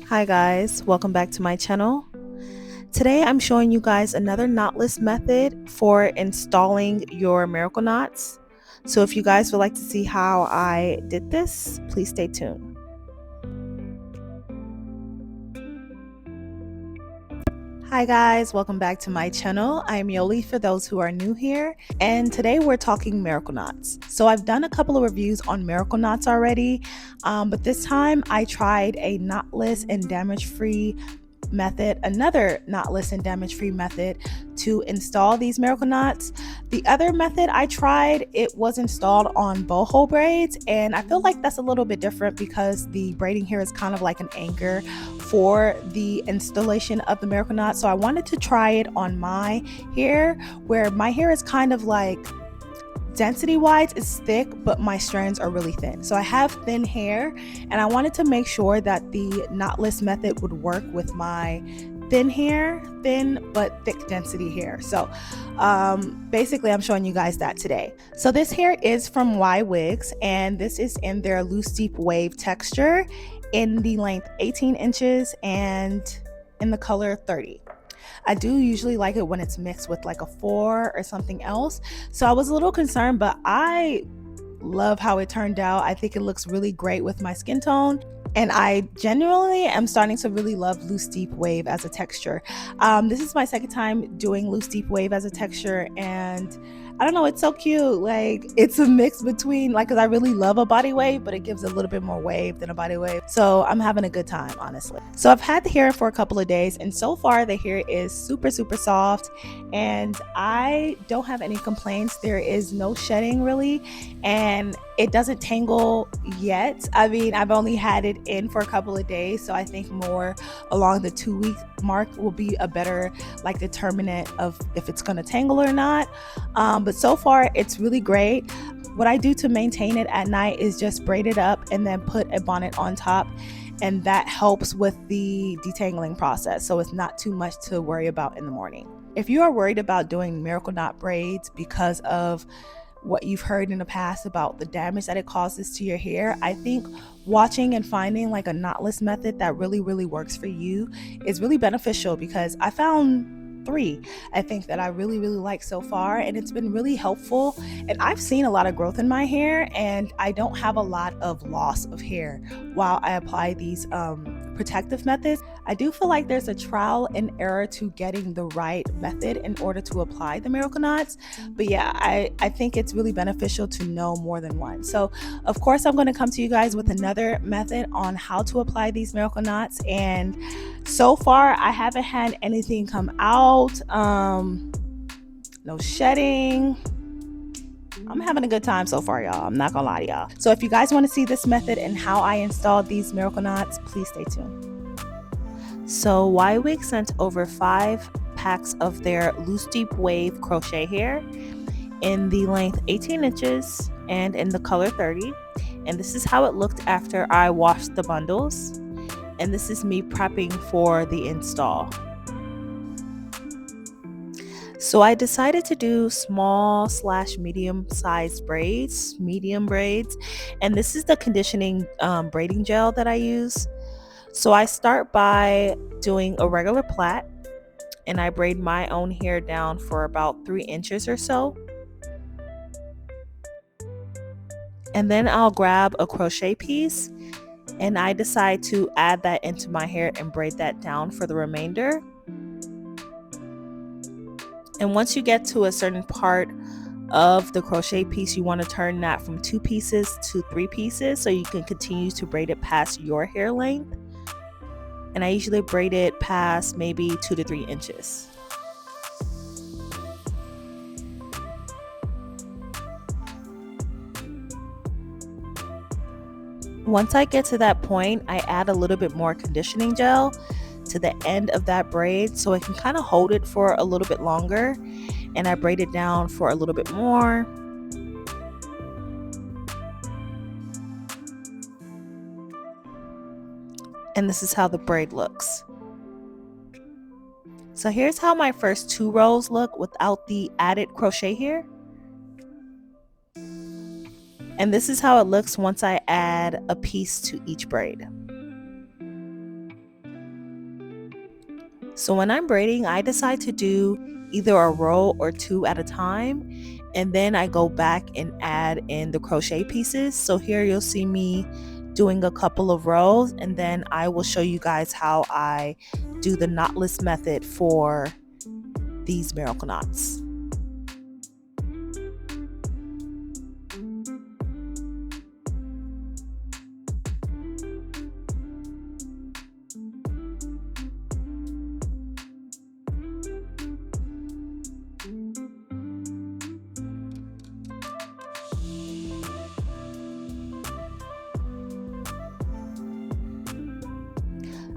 Hi guys, welcome back to my channel. Today I'm showing you guys another knotless method for installing your miracle knots. So if you guys would like to see how I did this, please stay tuned. Hi guys, welcome back to my channel. I'm Yoli for those who are new here, and today we're talking miracle knots. So I've done a couple of reviews on miracle knots already, but this time I tried a knotless and damage-free method, another knotless and damage-free method to install these miracle knots. The other method I tried, it was installed on boho braids, and I feel like that's a little bit different because the braiding here is kind of like an anchor for the installation of the miracle knot. So I wanted to try it on my hair, where my hair is kind of like density wise is thick, but my strands are really thin. So I have thin hair, and I wanted to make sure that the knotless method would work with my thin hair, thin but thick density hair. So basically I'm showing you guys that today. So this hair is from YWigs, and this is in their loose deep wave texture in the length 18 inches and in the color 30. I do usually like it when it's mixed with like a 4 or something else. So I was a little concerned, but I love how it turned out. I think it looks really great with my skin tone. And I genuinely am starting to really love loose deep wave as a texture. This is my second time doing loose deep wave as a texture, and I don't know, it's so cute. Like, it's a mix between, like, because I really love a body wave, but it gives a little bit more wave than a body wave. So I'm having a good time, honestly. So I've had the hair for a couple of days, and so far the hair is super soft, and I don't have any complaints. There is no shedding really, and it doesn't tangle yet. I mean, I've only had it in for a couple of days, so I think more along the 2-week mark will be a better like determinant of if it's gonna tangle or not. But so far it's really great. What I do to maintain it at night is just braid it up and then put a bonnet on top, and that helps with the detangling process, so it's not too much to worry about in the morning. If you are worried about doing miracle knot braids because of what you've heard in the past about the damage that it causes to your hair, I think watching and finding like a knotless method that really works for you is really beneficial, because I found 3 I think that I really like so far, and it's been really helpful. And I've seen a lot of growth in my hair, and I don't have a lot of loss of hair while I apply these protective methods. I do feel like there's a trial and error to getting the right method in order to apply the miracle knots, but yeah, I think it's really beneficial to know more than one. So of course I'm going to come to you guys with another method on how to apply these miracle knots, and so far I haven't had anything come out, no shedding. I'm having a good time so far, y'all. I'm not gonna lie to y'all. So if you guys want to see this method and how I installed these miracle knots, please stay tuned. So YWigs sent over 5 packs of their loose deep wave crochet hair in the length 18 inches and in the color 30. And this is how it looked after I washed the bundles. And this is me prepping for the install. So I decided to do small/medium sized braids, medium braids, and this is the conditioning braiding gel that I use. So I start by doing a regular plait, and I braid my own hair down for about 3 inches or so. And then I'll grab a crochet piece, and I decide to add that into my hair and braid that down for the remainder. And once you get to a certain part of the crochet piece, you want to turn that from 2 pieces to 3 pieces so you can continue to braid it past your hair length. And I usually braid it past maybe 2 to 3 inches. Once I get to that point, I add a little bit more conditioning gel to the end of that braid so I can kind of hold it for a little bit longer, and I braid it down for a little bit more. And this is how the braid looks. So here's how my first 2 rows look without the added crochet here. And this is how it looks once I add a piece to each braid. So when I'm braiding, I decide to do either a row or two at a time, and then I go back and add in the crochet pieces. So here you'll see me doing a couple of rows, and then I will show you guys how I do the knotless method for these miracle knots.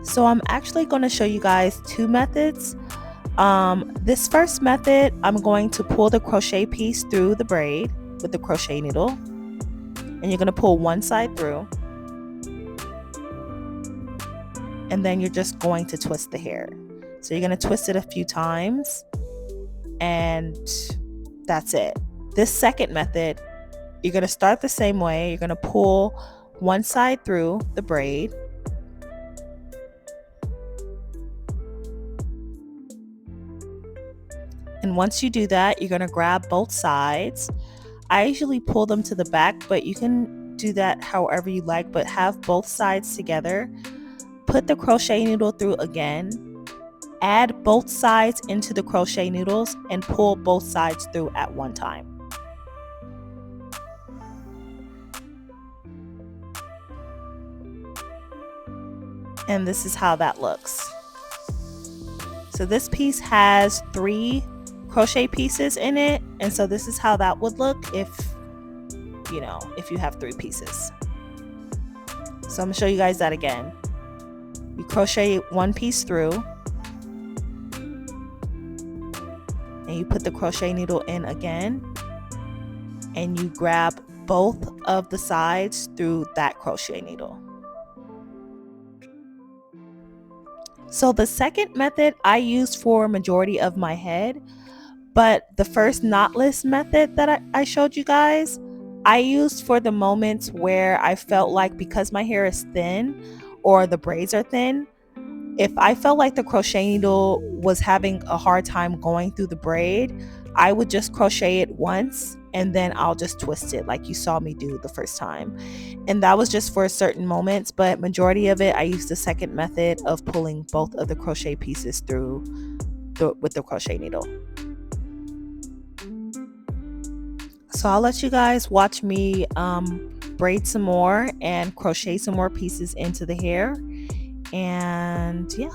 So I'm actually going to show you guys two methods. This first method, I'm going to pull the crochet piece through the braid with the crochet needle, and you're going to pull one side through, and then you're just going to twist the hair. So you're going to twist it a few times, and that's it. This second method, you're going to start the same way. You're going to pull one side through the braid, and once you do that, you're going to grab both sides. I usually pull them to the back, but you can do that however you like, but have both sides together. Put the crochet needle through again, add both sides into the crochet needles, and pull both sides through at one time. And this is how that looks. So this piece has 3 crochet pieces in it, and so this is how that would look if you have 3 pieces. So I'm gonna show you guys that again. You crochet one piece through, and you put the crochet needle in again, and you grab both of the sides through that crochet needle. So the second method I used for majority of my head, but the first knotless method that I showed you guys, I used for the moments where I felt like, because my hair is thin or the braids are thin, if I felt like the crochet needle was having a hard time going through the braid, I would just crochet it once and then I'll just twist it like you saw me do the first time. And that was just for certain moments, but majority of it I used the second method of pulling both of the crochet pieces through with the crochet needle. So I'll let you guys watch me braid some more and crochet some more pieces into the hair, and yeah.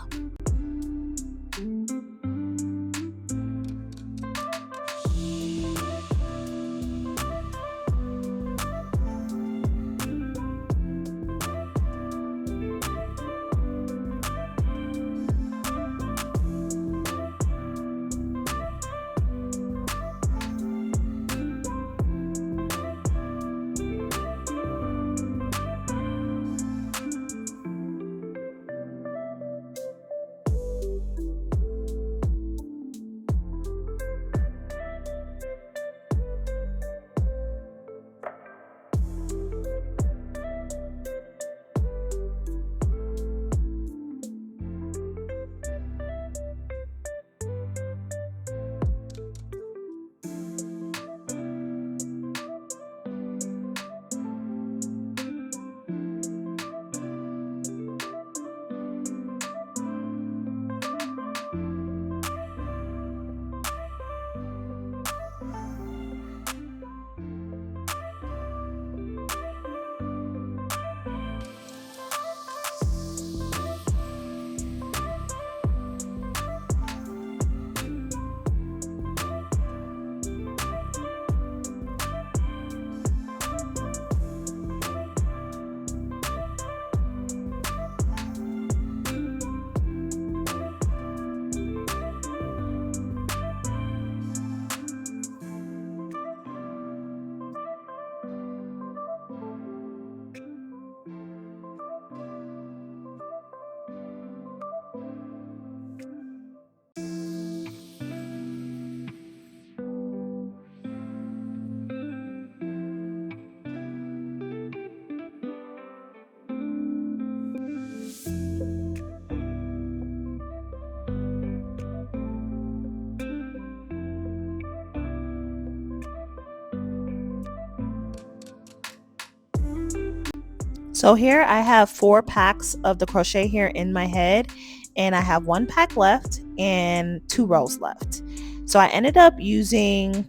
So here I have 4 packs of the crochet hair in my head, and I have 1 pack left and 2 rows left. So I ended up using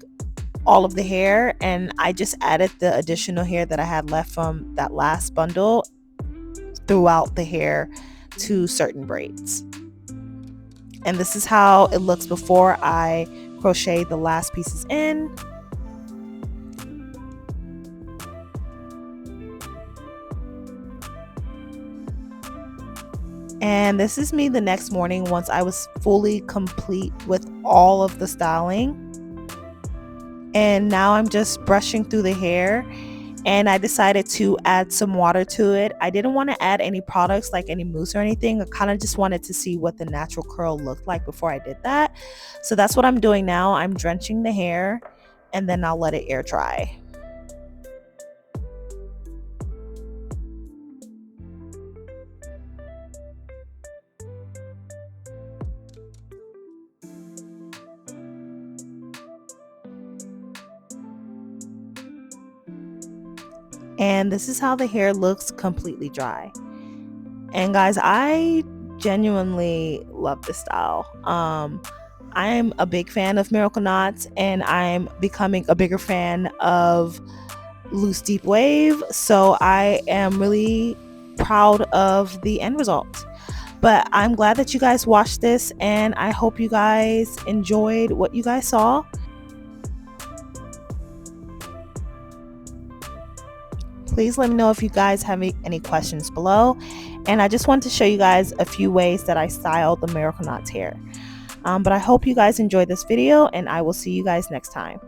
all of the hair, and I just added the additional hair that I had left from that last bundle throughout the hair to certain braids. And this is how it looks before I crochet the last pieces in. And this is me the next morning once I was fully complete with all of the styling. And now I'm just brushing through the hair, and I decided to add some water to it. I didn't want to add any products like any mousse or anything. I kind of just wanted to see what the natural curl looked like before I did that. So that's what I'm doing now. I'm drenching the hair, and then I'll let it air dry. And this is how the hair looks completely dry. And guys, I genuinely love this style. I'm a big fan of miracle knots, and I'm becoming a bigger fan of loose deep wave, so I am really proud of the end result. But I'm glad that you guys watched this, and I hope you guys enjoyed what you guys saw. Please let me know if you guys have any questions below. And I just want to show you guys a few ways that I styled the miracle knots hair. But I hope you guys enjoyed this video, and I will see you guys next time.